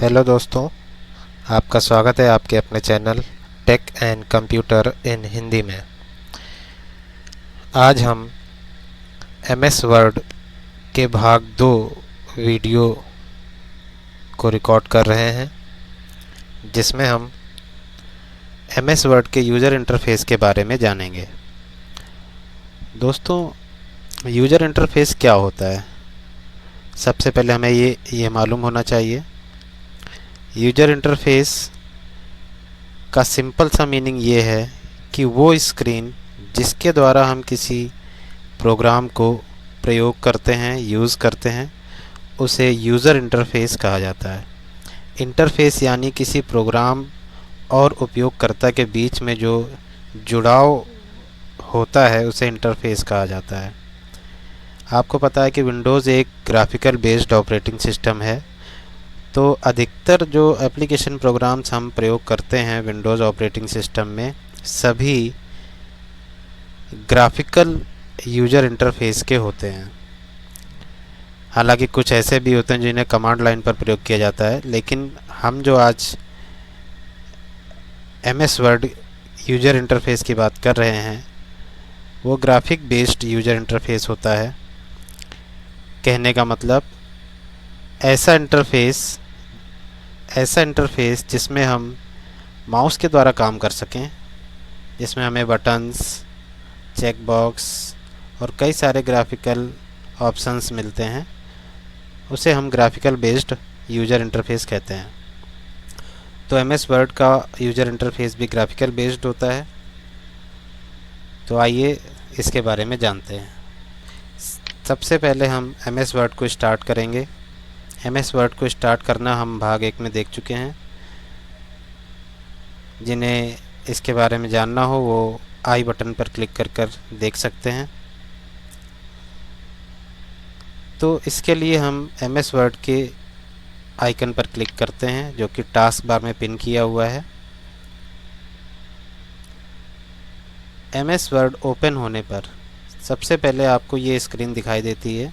Hello दोस्तों, आपका स्वागत है आपके अपने channel tech and computer in Hindi में। आज हम एमएस वर्ड के भाग 2 वीडियो को रिकॉर्ड कर रहे हैं, जिसमें हम एमएस वर्ड के यूज़र इंटरफेस के बारे में जानेंगे। दोस्तों, यूज़र इंटरफेस क्या होता है? सबसे पहले हमें ये मालूम होना चाहिए। यूज़र इंटरफेस का सिंपल सा मीनिंग ये है कि वो स्क्रीन जिसके द्वारा हम किसी प्रोग्राम को प्रयोग करते हैं, यूज़ करते हैं, उसे यूज़र इंटरफेस कहा जाता है। इंटरफेस यानी किसी प्रोग्राम और उपयोगकर्ता के बीच में जो जुड़ाव होता है उसे इंटरफेस कहा जाता है। आपको पता है कि विंडोज़ एक ग्राफिकल बेस्ड ऑपरेटिंग सिस्टम है, तो अधिकतर जो एप्लीकेशन प्रोग्राम्स हम प्रयोग करते हैं विंडोज़ ऑपरेटिंग सिस्टम में सभी ग्राफिकल यूज़र इंटरफेस के होते हैं। हालांकि कुछ ऐसे भी होते हैं जिन्हें कमांड लाइन पर प्रयोग किया जाता है, लेकिन हम जो आज एमएस वर्ड यूज़र इंटरफेस की बात कर रहे हैं वो ग्राफिक बेस्ड यूज़र इंटरफेस होता है। कहने का मतलब ऐसा इंटरफेस जिसमें हम माउस के द्वारा काम कर सकें, जिसमें हमें बटन्स, चेक बॉक्स और कई सारे ग्राफिकल ऑप्शंस मिलते हैं, उसे हम ग्राफिकल बेस्ड यूज़र इंटरफेस कहते हैं। तो एमएस वर्ड का यूज़र इंटरफेस भी ग्राफिकल बेस्ड होता है। तो आइए इसके बारे में जानते हैं। सबसे पहले हम एमएस वर्ड को स्टार्ट करेंगे। एमएस वर्ड को स्टार्ट करना हम भाग 1 में देख चुके हैं। जिन्हें इसके बारे में जानना हो वो आई बटन पर क्लिक कर देख सकते हैं। तो इसके लिए हम एमएस वर्ड के आइकन पर क्लिक करते हैं जो कि टास्क बार में पिन किया हुआ है। एमएस वर्ड ओपन होने पर सबसे पहले आपको ये स्क्रीन दिखाई देती है।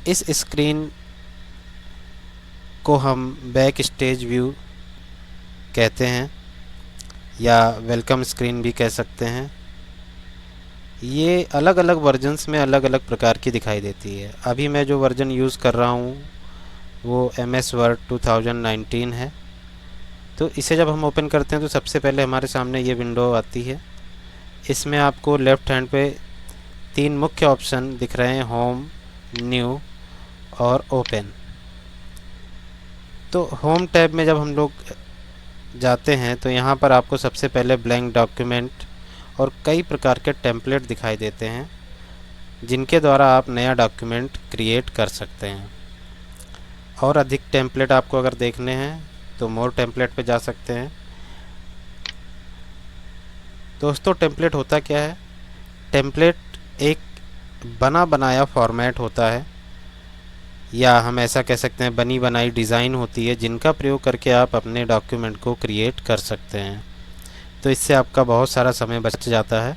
इस स्क्रीन को हम बैक स्टेज व्यू कहते हैं या वेलकम स्क्रीन भी कह सकते हैं। ये अलग अलग वर्जन्स में अलग अलग प्रकार की दिखाई देती है। अभी मैं जो वर्जन यूज़ कर रहा हूँ वो एमएस वर्ड 2019 है। तो इसे जब हम ओपन करते हैं तो सबसे पहले हमारे सामने ये विंडो आती है। इसमें आपको लेफ़्ट हैंड पे 3 मुख्य ऑप्शन दिख रहे हैं, होम, न्यू और ओपन। तो होम टैब में जब हम लोग जाते हैं तो यहाँ पर आपको सबसे पहले ब्लैंक डॉक्यूमेंट और कई प्रकार के टेम्पलेट दिखाई देते हैं जिनके द्वारा आप नया डॉक्यूमेंट क्रिएट कर सकते हैं। और अधिक टेम्पलेट आपको अगर देखने हैं तो मोर टेम्पलेट पे जा सकते हैं। दोस्तों, टेम्पलेट होता क्या है? टेम्पलेट एक बना बनाया फॉर्मेट होता है, या हम ऐसा कह सकते हैं बनी बनाई डिज़ाइन होती है जिनका प्रयोग करके आप अपने डॉक्यूमेंट को क्रिएट कर सकते हैं। तो इससे आपका बहुत सारा समय बच जाता है।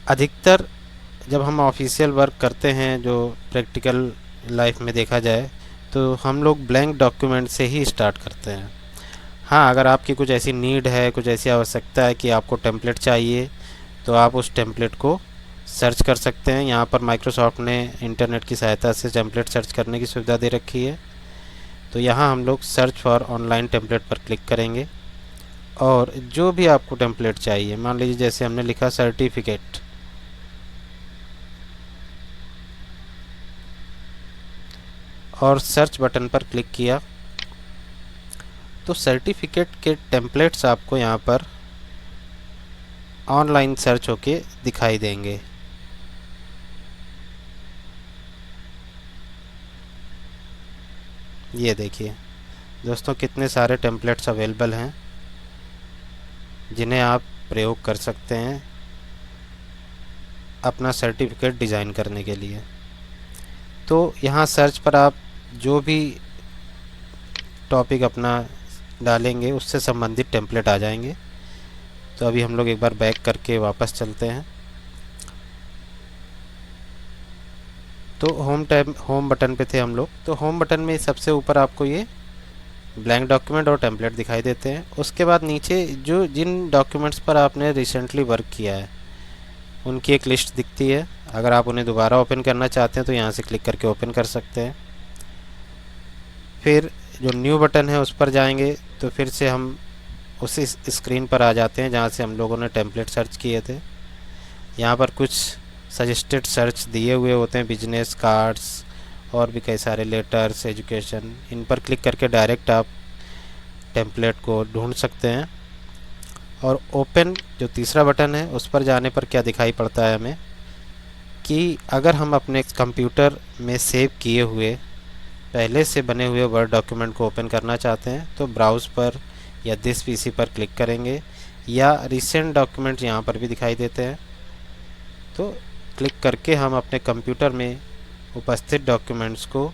अधिकतर जब हम ऑफिशियल वर्क करते हैं, जो प्रैक्टिकल लाइफ में देखा जाए, तो हम लोग ब्लैंक डॉक्यूमेंट से ही स्टार्ट करते हैं। हाँ, अगर आपकी कुछ ऐसी नीड है, कुछ ऐसी आवश्यकता है कि आपको टेम्पलेट चाहिए, तो आप उस टेम्पलेट को सर्च कर सकते हैं। यहाँ पर माइक्रोसॉफ्ट ने इंटरनेट की सहायता से टेम्पलेट सर्च करने की सुविधा दे रखी है। तो यहाँ हम लोग सर्च फॉर ऑनलाइन टेम्पलेट पर क्लिक करेंगे और जो भी आपको टेम्पलेट चाहिए, मान लीजिए जैसे हमने लिखा सर्टिफिकेट, और सर्च बटन पर क्लिक किया तो सर्टिफिकेट के टेम्पलेट्स आपको यहाँ पर ऑनलाइन सर्च होके दिखाई देंगे। ये देखिए दोस्तों, कितने सारे टेम्पलेट्स अवेलेबल हैं जिन्हें आप प्रयोग कर सकते हैं अपना सर्टिफिकेट डिज़ाइन करने के लिए। तो यहाँ सर्च पर आप जो भी टॉपिक अपना डालेंगे उससे संबंधित टेम्पलेट आ जाएंगे। तो अभी हम लोग एक बार बैक करके वापस चलते हैं। तो होम बटन पे थे हम लोग। तो होम बटन में सबसे ऊपर आपको ये ब्लैंक डॉक्यूमेंट और टेम्पलेट दिखाई देते हैं। उसके बाद नीचे जो जिन डॉक्यूमेंट्स पर आपने रिसेंटली वर्क किया है उनकी एक लिस्ट दिखती है। अगर आप उन्हें दोबारा ओपन करना चाहते हैं तो यहाँ से क्लिक करके ओपन कर सकते हैं। फिर जो न्यू बटन है उस पर जाएंगे तो फिर से हम उसी स्क्रीन पर आ जाते हैं जहाँ से हम लोगों ने टेम्पलेट सर्च किए थे। यहाँ पर कुछ सजेस्टेड सर्च दिए हुए होते हैं, बिजनेस कार्ड्स और भी कई सारे लेटर्स, एजुकेशन। इन पर क्लिक करके डायरेक्ट आप टेम्पलेट को ढूंढ सकते हैं। और ओपन जो तीसरा बटन है उस पर जाने पर क्या दिखाई पड़ता है हमें कि अगर हम अपने कंप्यूटर में सेव किए हुए पहले से बने हुए वर्ड डॉक्यूमेंट को ओपन करना चाहते हैं तो ब्राउज़ पर या दिस पीसी पर क्लिक करेंगे, या रिसेंट डॉक्यूमेंट यहाँ पर भी दिखाई देते हैं। तो क्लिक करके हम अपने कंप्यूटर में उपस्थित डॉक्यूमेंट्स को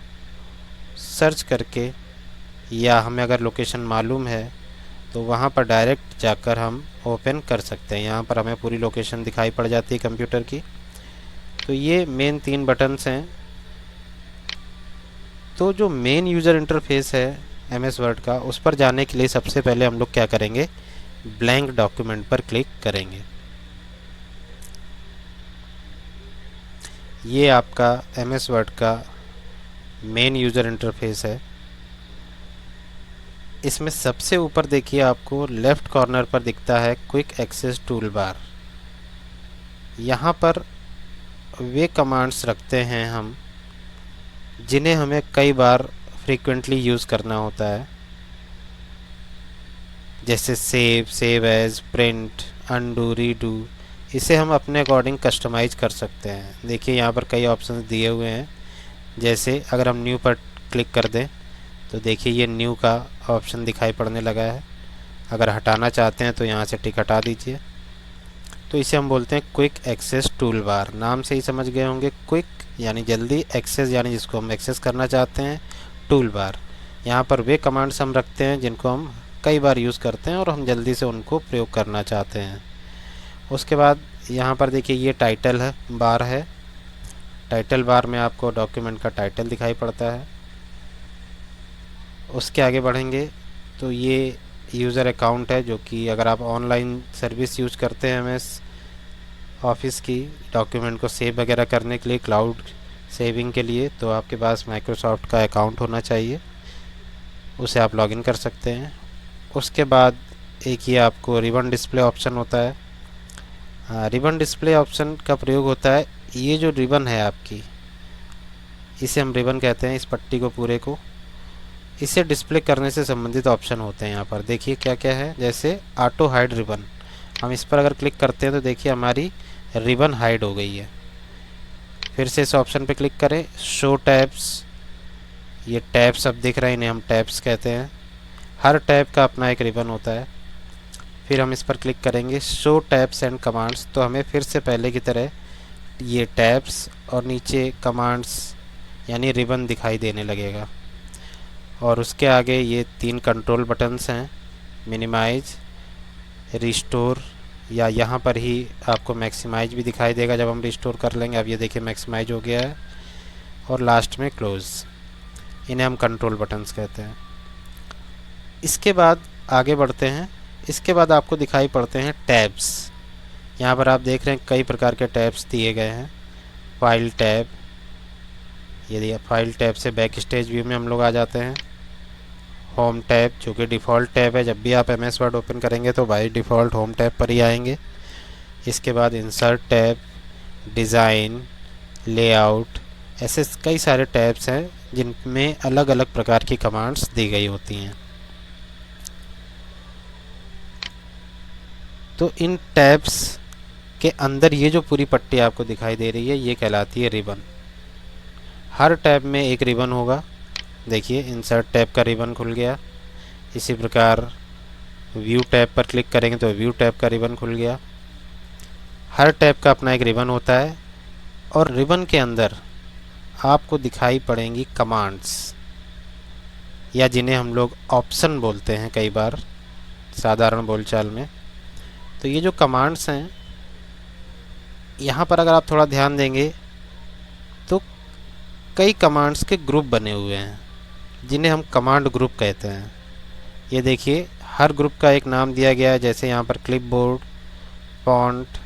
सर्च करके, या हमें अगर लोकेशन मालूम है तो वहाँ पर डायरेक्ट जाकर हम ओपन कर सकते हैं। यहाँ पर हमें पूरी लोकेशन दिखाई पड़ जाती है कंप्यूटर की। तो ये मेन 3 बटन्स हैं। तो जो मेन यूज़र इंटरफेस है एमएस वर्ड का, उस पर जाने के लिए सबसे पहले हम लोग क्या करेंगे, ब्लैंक डॉक्यूमेंट पर क्लिक करेंगे। ये आपका एमएस वर्ड का मेन यूज़र इंटरफेस है। इसमें सबसे ऊपर देखिए आपको लेफ़्ट कॉर्नर पर दिखता है क्विक एक्सेस टूल बार। यहाँ पर वे कमांड्स रखते हैं हम जिन्हें हमें कई बार फ्रीक्वेंटली यूज़ करना होता है, जैसे save as, print, undo, redo. इसे हम अपने अकॉर्डिंग कस्टमाइज कर सकते हैं। देखिए यहाँ पर कई ऑप्शंस दिए हुए हैं। जैसे अगर हम न्यू पर क्लिक कर दें तो देखिए ये न्यू का ऑप्शन दिखाई पड़ने लगा है। अगर हटाना चाहते हैं तो यहाँ से टिक हटा दीजिए। तो इसे हम बोलते हैं क्विक एक्सेस टूल बार। नाम से ही समझ गए होंगे, क्विक यानी जल्दी, एक्सेस यानी जिसको हम एक्सेस करना चाहते हैं, टूल बार। यहाँ पर वे कमांड्स हम रखते हैं जिनको हम कई बार यूज़ करते हैं और हम जल्दी से उनको प्रयोग करना चाहते हैं। उसके बाद यहाँ पर देखिए ये टाइटल है बार है। टाइटल बार में आपको डॉक्यूमेंट का टाइटल दिखाई पड़ता है। उसके आगे बढ़ेंगे तो ये यूज़र अकाउंट है, जो कि अगर आप ऑनलाइन सर्विस यूज करते हैं एमएस ऑफिस की, डॉक्यूमेंट को सेव वगैरह करने के लिए, क्लाउड सेविंग के लिए, तो आपके पास माइक्रोसॉफ्ट का अकाउंट होना चाहिए। उसे आप लॉगिन कर सकते हैं। उसके बाद एक ये आपको रिबन डिस्प्ले ऑप्शन होता है। रिबन डिस्प्ले ऑप्शन का प्रयोग होता है, ये जो रिबन है आपकी, इसे हम रिबन कहते हैं, इस पट्टी को पूरे को। इसे डिस्प्ले करने से संबंधित ऑप्शन होते हैं। यहाँ पर देखिए क्या क्या है, जैसे ऑटो हाइड रिबन। हम इस पर अगर क्लिक करते हैं तो देखिए हमारी रिबन हाइड हो गई है। फिर से इस ऑप्शन पे क्लिक करें, शो टैब्स। ये टैब्स अब दिख रहे हैं, इन्हें हम टैब्स कहते हैं। हर टैब का अपना एक रिबन होता है। फिर हम इस पर क्लिक करेंगे, शो टैब्स एंड कमांड्स। तो हमें फिर से पहले की तरह ये टैब्स और नीचे कमांड्स यानी रिबन दिखाई देने लगेगा। और उसके आगे ये 3 कंट्रोल बटन्स हैं, मिनिमाइज, रिस्टोर, या यहाँ पर ही आपको मैक्सिमाइज भी दिखाई देगा जब हम रिस्टोर कर लेंगे। अब ये देखिए मैक्सिमाइज हो गया है। और लास्ट में क्लोज़। इन्हें हम कंट्रोल बटन्स कहते हैं। इसके बाद आगे बढ़ते हैं। इसके बाद आपको दिखाई पड़ते हैं टैब्स। यहाँ पर आप देख रहे हैं कई प्रकार के टैब्स दिए गए हैं। फाइल टैब, यदि फाइल टैब से बैक स्टेज व्यू में हम लोग आ जाते हैं। होम टैब जो कि डिफ़ॉल्ट टैब है, जब भी आप एमएस वर्ड ओपन करेंगे तो बाय डिफ़ॉल्ट होम टैब पर ही आएंगे। इसके बाद इंसर्ट टैब, डिज़ाइन, लेआउट, ऐसे कई सारे टैब्स हैं जिनमें अलग अलग प्रकार की कमांड्स दी गई होती हैं। तो इन टैब्स के अंदर ये जो पूरी पट्टी आपको दिखाई दे रही है ये कहलाती है रिबन। हर टैब में एक रिबन होगा। देखिए इंसर्ट टैब का रिबन खुल गया। इसी प्रकार व्यू टैब पर क्लिक करेंगे तो व्यू टैब का रिबन खुल गया। हर टैब का अपना एक रिबन होता है और रिबन के अंदर आपको दिखाई पड़ेंगी कमांड्स, या जिन्हें हम लोग ऑप्शन बोलते हैं कई बार साधारण बोलचाल में। तो ये जो कमांड्स हैं, यहाँ पर अगर आप थोड़ा ध्यान देंगे तो कई कमांड्स के ग्रुप बने हुए हैं जिन्हें हम कमांड ग्रुप कहते हैं। ये देखिए, हर ग्रुप का एक नाम दिया गया है, जैसे यहाँ पर clipboard, font,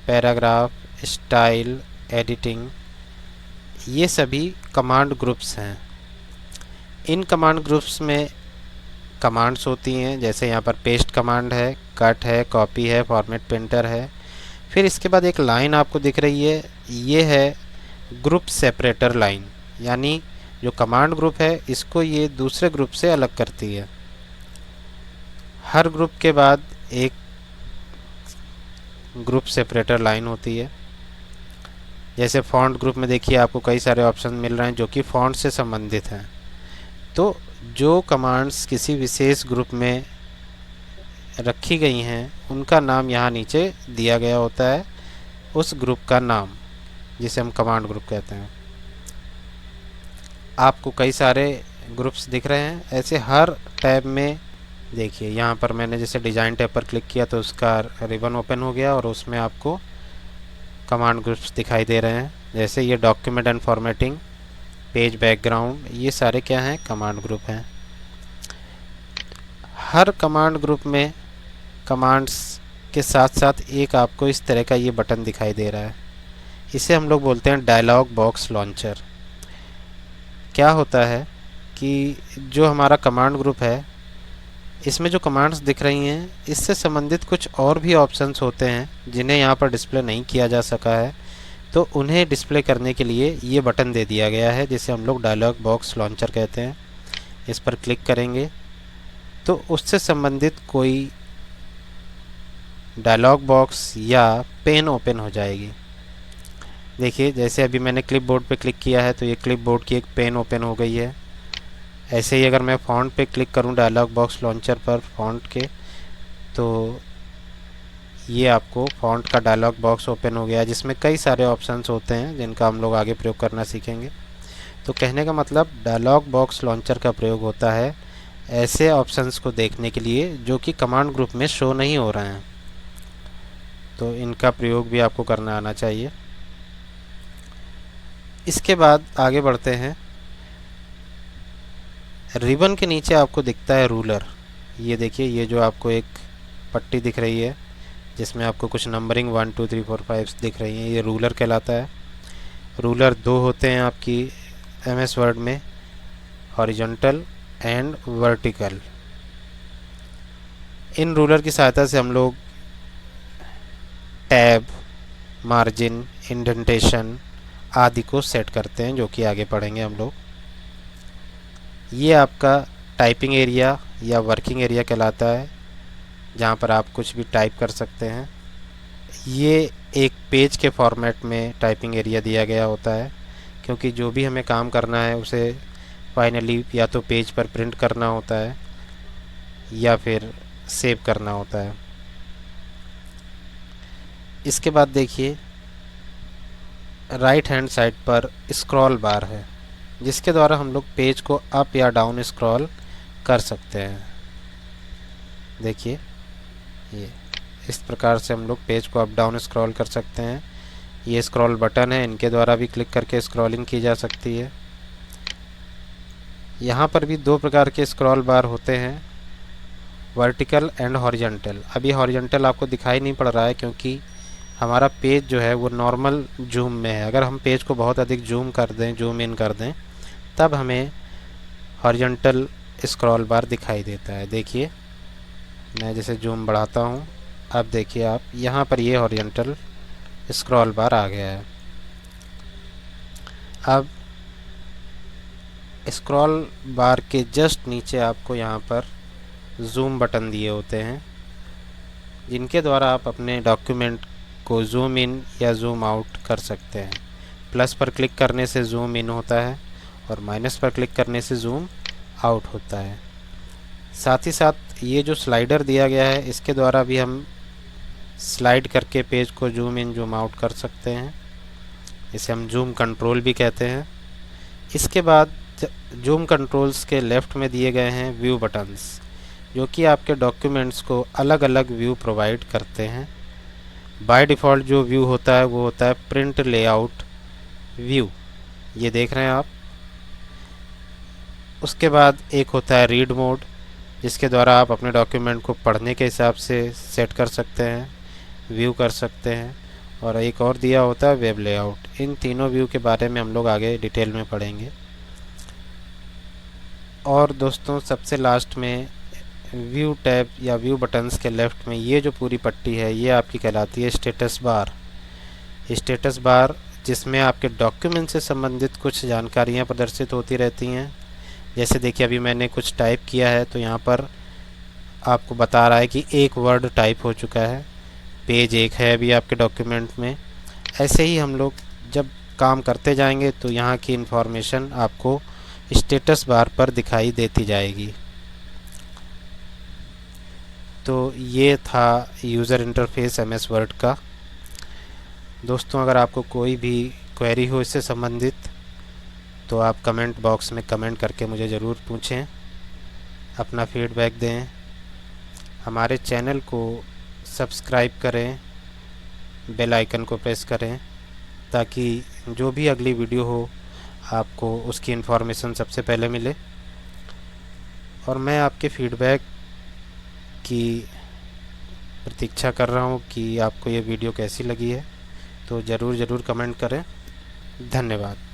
paragraph, style, editing, ये सभी कमांड ग्रुप्स हैं। इन कमांड ग्रुप्स में कमांड्स होती हैं, जैसे यहाँ पर पेस्ट कमांड है, कट है, कॉपी है, फॉर्मेट प्रिंटर है। फिर इसके बाद एक लाइन आपको दिख रही है, ये है ग्रुप सेपरेटर लाइन, यानी जो कमांड ग्रुप है इसको ये दूसरे ग्रुप से अलग करती है। हर ग्रुप के बाद एक ग्रुप सेपरेटर लाइन होती है। जैसे फॉन्ट ग्रुप में देखिए आपको कई सारे ऑप्शन मिल रहे हैं जो कि फॉन्ट से संबंधित हैं। तो जो कमांड्स किसी विशेष ग्रुप में रखी गई हैं उनका नाम यहाँ नीचे दिया गया होता है, उस ग्रुप का नाम, जिसे हम कमांड ग्रुप कहते हैं। आपको कई सारे ग्रुप्स दिख रहे हैं, ऐसे हर टैब में देखिए। यहाँ पर मैंने जैसे डिज़ाइन टैब पर क्लिक किया तो उसका रिबन ओपन हो गया और उसमें आपको कमांड ग्रुप्स दिखाई दे रहे हैं। जैसे ये document and formatting, page background, ये सारे क्या हैं, कमांड ग्रुप हैं। हर कमांड ग्रुप में कमांड्स के साथ साथ एक आपको इस तरह का ये बटन दिखाई दे रहा है, इसे हम लोग बोलते हैं डायलॉग बॉक्स लॉन्चर। क्या होता है कि जो हमारा कमांड ग्रुप है इसमें जो कमांड्स दिख रही हैं इससे संबंधित कुछ और भी ऑप्शंस होते हैं जिन्हें यहाँ पर डिस्प्ले नहीं किया जा सका है, तो उन्हें डिस्प्ले करने के लिए ये बटन दे दिया गया है, जिसे हम लोग डायलॉग बॉक्स लॉन्चर कहते हैं। इस पर क्लिक करेंगे तो उससे संबंधित कोई डायलॉग बॉक्स या पेन ओपन हो जाएगी। देखिए, जैसे अभी मैंने क्लिपबोर्ड पे क्लिक किया है तो ये क्लिपबोर्ड की एक पेन ओपन हो गई है। ऐसे ही अगर मैं फ़ॉन्ट पे क्लिक करूं डायलॉग बॉक्स लॉन्चर पर फ़ॉन्ट के, तो ये आपको फ़ॉन्ट का डायलॉग बॉक्स ओपन हो गया, जिसमें कई सारे ऑप्शंस होते हैं जिनका हम लोग आगे प्रयोग करना सीखेंगे। तो कहने का मतलब डायलॉग बॉक्स लॉन्चर का प्रयोग होता है ऐसे ऑप्शंस को देखने के लिए जो कि कमांड ग्रुप में शो नहीं हो रहे हैं, तो इनका प्रयोग भी आपको करना आना चाहिए। इसके बाद आगे बढ़ते हैं। रिबन के नीचे आपको दिखता है रूलर। ये देखिए, ये जो आपको एक पट्टी दिख रही है जिसमें आपको कुछ नंबरिंग 1 2 3 4 5 दिख रही है, ये रूलर कहलाता है। रूलर दो होते हैं आपकी MS वर्ड में, horizontal and vertical. In ruler की सहायता से हम लोग टैब, मार्जिन, इंडेंटेशन आदि को सेट करते हैं, जो कि आगे पढ़ेंगे हम लोग। ये आपका टाइपिंग एरिया या वर्किंग एरिया कहलाता है, जहाँ पर आप कुछ भी टाइप कर सकते हैं। ये एक पेज के फॉर्मेट में टाइपिंग एरिया दिया गया होता है, क्योंकि जो भी हमें काम करना है उसे फाइनली या तो पेज पर प्रिंट करना होता है या फिर सेव करना होता है। इसके बाद देखिए, राइट हैंड साइड पर स्क्रॉल बार है, जिसके द्वारा हम लोग पेज को अप या डाउन स्क्रॉल कर सकते हैं। देखिए, ये इस प्रकार से हम लोग पेज को अप डाउन स्क्रॉल कर सकते हैं। ये स्क्रॉल बटन है, इनके द्वारा भी क्लिक करके स्क्रॉलिंग की जा सकती है। यहाँ पर भी दो प्रकार के स्क्रॉल बार होते हैं, वर्टिकल एंड हॉरिजॉन्टल। अभी हॉरिजॉन्टल आपको दिखाई नहीं पड़ रहा है क्योंकि हमारा पेज जो है वो नॉर्मल जूम में है। अगर हम पेज को बहुत अधिक जूम कर दें, जूम इन कर दें, तब हमें हॉरिजॉन्टल स्क्रॉल बार दिखाई देता है। देखिए, मैं जैसे जूम बढ़ाता हूँ, अब देखिए आप, यहाँ पर ये हॉरिजॉन्टल स्क्रॉल बार आ गया है। अब स्क्रॉल बार के जस्ट नीचे आपको यहाँ पर जूम बटन दिए होते हैं, जिनके द्वारा आप अपने डॉक्यूमेंट को जूम इन या जूम आउट कर सकते हैं। प्लस पर क्लिक करने से जूम इन होता है और माइनस पर क्लिक करने से जूम आउट होता है। साथ ही साथ ये जो स्लाइडर दिया गया है, इसके द्वारा भी हम स्लाइड करके पेज को जूम इन जूम आउट कर सकते हैं। इसे हम जूम कंट्रोल भी कहते हैं। इसके बाद जूम कंट्रोल्स के लेफ़्ट में दिए गए हैं व्यू बटन्स, जो कि आपके डॉक्यूमेंट्स को अलग अलग व्यू प्रोवाइड करते हैं। बाय डिफ़ॉल्ट जो व्यू होता है वो होता है प्रिंट लेआउट व्यू, ये देख रहे हैं आप। उसके बाद एक होता है रीड मोड, जिसके द्वारा आप अपने डॉक्यूमेंट को पढ़ने के हिसाब से सेट कर सकते हैं, व्यू कर सकते हैं। और एक और दिया होता है वेब लेआउट। इन तीनों व्यू के बारे में हम लोग आगे डिटेल में पढ़ेंगे। और दोस्तों सबसे लास्ट में व्यू टैब या व्यू बटन्स के लेफ़्ट में ये जो पूरी पट्टी है ये आपकी कहलाती है स्टेटस बार। स्टेटस बार जिसमें आपके डॉक्यूमेंट से संबंधित कुछ जानकारियाँ प्रदर्शित होती रहती हैं। जैसे देखिए अभी मैंने कुछ टाइप किया है तो यहाँ पर आपको बता रहा है कि एक वर्ड टाइप हो चुका है, पेज 1 है अभी आपके डॉक्यूमेंट में। ऐसे ही हम लोग जब काम करते जाएंगे तो यहाँ की इन्फॉर्मेशन आपको स्टेटस बार पर दिखाई देती जाएगी। तो ये था यूज़र इंटरफेस एमएस वर्ड का। दोस्तों अगर आपको कोई भी क्वेरी हो इससे संबंधित तो आप कमेंट बॉक्स में कमेंट करके मुझे ज़रूर पूछें, अपना फीडबैक दें। हमारे चैनल को सब्सक्राइब करें, बेल आइकन को प्रेस करें ताकि जो भी अगली वीडियो हो आपको उसकी इन्फॉर्मेशन सबसे पहले मिले। और मैं आपके फीडबैक की प्रतीक्षा कर रहा हूँ कि आपको ये वीडियो कैसी लगी है। तो ज़रूर कमेंट करें। धन्यवाद।